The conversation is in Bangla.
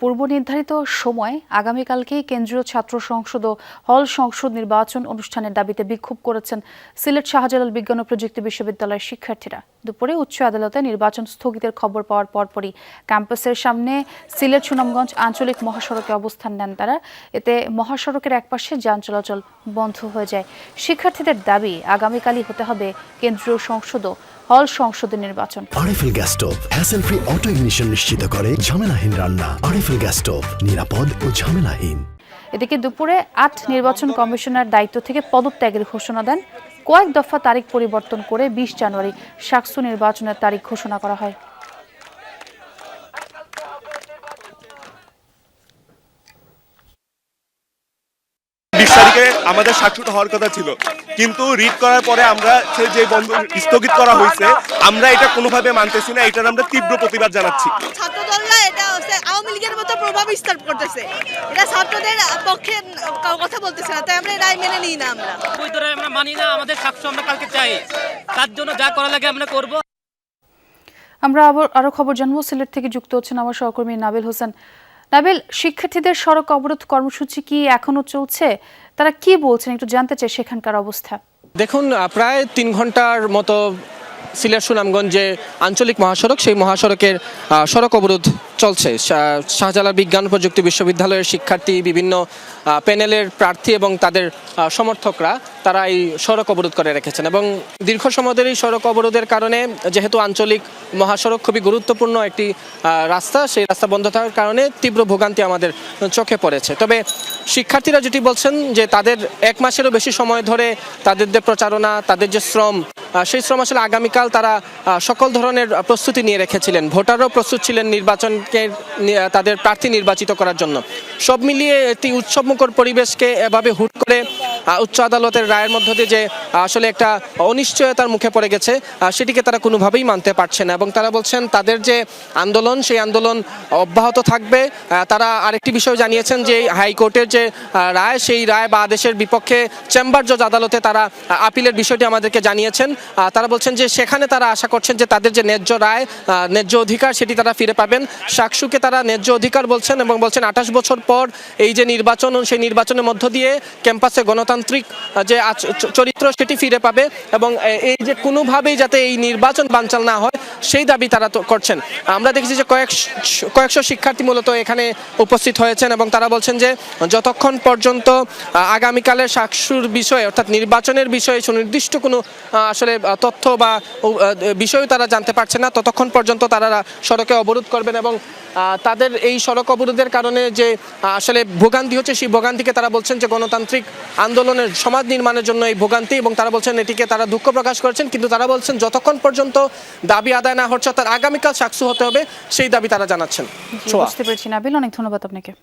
পূর্ব নির্ধারিত সময় আগামীকালকেই কেন্দ্রীয় ছাত্র সংসদ ও হল সংসদ নির্বাচন অনুষ্ঠানের দাবিতে বিক্ষোভ করেছেন সিলেট শাহজালাল বিজ্ঞান ও প্রযুক্তি বিশ্ববিদ্যালয়ের শিক্ষার্থীরা। দুপুরে উচ্চ আদালতে নির্বাচন স্থগিতের খবর পাওয়ার পরপরই ক্যাম্পাসের সামনে সিলেট সুনামগঞ্জ আঞ্চলিক মহাসড়কে অবস্থান নেন তারা। এতে মহাসড়কের একপাশে যান চলাচল বন্ধ হয়ে যায়। শিক্ষার্থীদের দাবি, আগামীকালই হতে হবে কেন্দ্রীয় সংসদ ও হল সংসদের নির্বাচন। RFL gas stove hassle free auto ignition নিশ্চিত করে ঝামেলাহীন রান্না। আরএফএল গ্যাস স্টোভ নিরাপদ ও ঝামেলাহীন। এদিকে দুপুরে ৮ নির্বাচন কমিশনার দায়িত্ব থেকে পদত্যাগের ঘোষণা দেন। কয়েক দফা তারিখ পরিবর্তন করে ২০ জানুয়ারি শাকসু নির্বাচনের তারিখ ঘোষণা করা হয়। আমাদের সাক্ষরতা হওয়ার কথা ছিল, কিন্তু রিড করার পরে আমরা যে বন্ধ স্থগিত করা হয়েছে, আমরা এটা কোনোভাবে মানতেছি না। এটার আমরা তীব্র প্রতিবাদ জানাচ্ছি। ছাত্রদলরা এটা আওয়ামী লীগের মতো প্রভাব বিস্তার করতেছে, এটা ছাত্রদের পক্ষে কথা বলতেছে না, তাই আমরা রায় মেনে নিই না। আমরা মানি না, আমাদের সাক্ষ্য আমরা কালকে চাই, তার জন্য যা করা লাগে আমরা করব। আমরা আরো খবর জানবো। সিলেট থেকে যুক্ত হচ্ছেন আমার সহকর্মী নাবিল হোসেন। নাবিল, শিক্ষার্থীদের সড়ক অবরোধ কর্মসূচি কি এখনো চলছে? তারা কি বলছেন একটু জানতে চাই সেখানকার অবস্থা। দেখুন, প্রায় ৩ ঘন্টার মতো সিলেট সুনামগঞ্জে আঞ্চলিক মহাসড়ক, সেই মহাসড়কের সড়ক অবরোধ চলছে। শাহজালাল বিজ্ঞান প্রযুক্তি বিশ্ববিদ্যালয়ের শিক্ষার্থী, বিভিন্ন প্যানেলের প্রার্থী এবং তাদের সমর্থকরা তারা এই সড়ক অবরোধ করে রেখেছেন। এবং দীর্ঘ সময় ধরে এই সড়ক অবরোধের কারণে, যেহেতু আঞ্চলিক মহাসড়ক খুবই গুরুত্বপূর্ণ একটি রাস্তা, সেই রাস্তা বন্ধ থাকার কারণে তীব্র ভোগান্তি আমাদের চোখে পড়েছে। তবে শিক্ষার্থীরা যেটি বলছেন যে তাদের ১ মাসেরও বেশি সময় ধরে তাদের যে প্রচারণা, তাদের যে শ্রম, সেই শ্রম আসলে আগামীকাল তারা সকল ধরনের প্রস্তুতি নিয়ে রেখেছিলেন। ভোটাররাও প্রস্তুত ছিলেন নির্বাচনকে তাদের প্রার্থী নির্বাচিত করার জন্য। সব মিলিয়ে একটি উৎসবমুখর পরিবেশকে এভাবে হুট করে উচ্চ আদালতের রায়ের মধ্য দিয়ে যে আসলে একটা অনিশ্চয়তার মুখে পড়ে গেছে, সেটিকে তারা কোনোভাবেই মানতে পারছে না। এবং তারা বলছেন তাদের যে আন্দোলন, সেই আন্দোলন অব্যাহত থাকবে। তারা আরেকটি বিষয় জানিয়েছেন যে হাইকোর্টের যে রায়, সেই রায় বা আদেশের বিপক্ষে চেম্বার জজ আদালতে তারা আপিলের বিষয়টি আমাদেরকে জানিয়েছেন। তারা বলছেন যে সেখানে তারা আশা করছেন যে তাদের যে ন্যায্য রায়, ন্যায্য অধিকার, সেটি তারা ফিরে পাবেন। শাকসুকে তারা ন্যায্য অধিকার বলছেন এবং বলছেন ২৮ বছর পর এই যে নির্বাচন, সেই নির্বাচনের মধ্য দিয়ে ক্যাম্পাসে গণতান্ত্রিক যে চরিত্র, সেটি ফিরে পাবে এবং এই যে কোনোভাবেই যাতে এই নির্বাচন বানচাল না হয়, সেই দাবি তারা করছেন। আমরা দেখেছি যে কয়েকশো শিক্ষার্থী মূলত এখানে উপস্থিত হয়েছেন এবং তারা বলছেন যে যতক্ষণ পর্যন্ত আগামীকালের শাকসুর বিষয়ে, অর্থাৎ নির্বাচনের বিষয়ে সুনির্দিষ্ট কোনো আসলে তথ্য বা বিষয় তারা জানতে পারছে না, ততক্ষণ পর্যন্ত তারা সড়কে অবরোধ করবেন। এবং তাদের এই সড়ক অবরোধের কারণে যে আসলে ভোগান্তি হচ্ছে, সেই ভোগান্তিকে তারা বলছেন যে গণতান্ত্রিক আন্দোলনের সমাজ নির্মাণের জন্য এই ভোগান্তি, এবং তারা বলছেন এটিকে তারা দুঃখ প্রকাশ করেছেন। কিন্তু তারা বলছেন যতক্ষণ পর্যন্ত দাবি আদায় না হচ্ছে, অর্থাৎ আগামীকাল শাকসু হতে হবে, সেই দাবি তারা জানাচ্ছেন। বুঝতে পেরেছি নাবিল, অনেক ধন্যবাদ আপনাকে।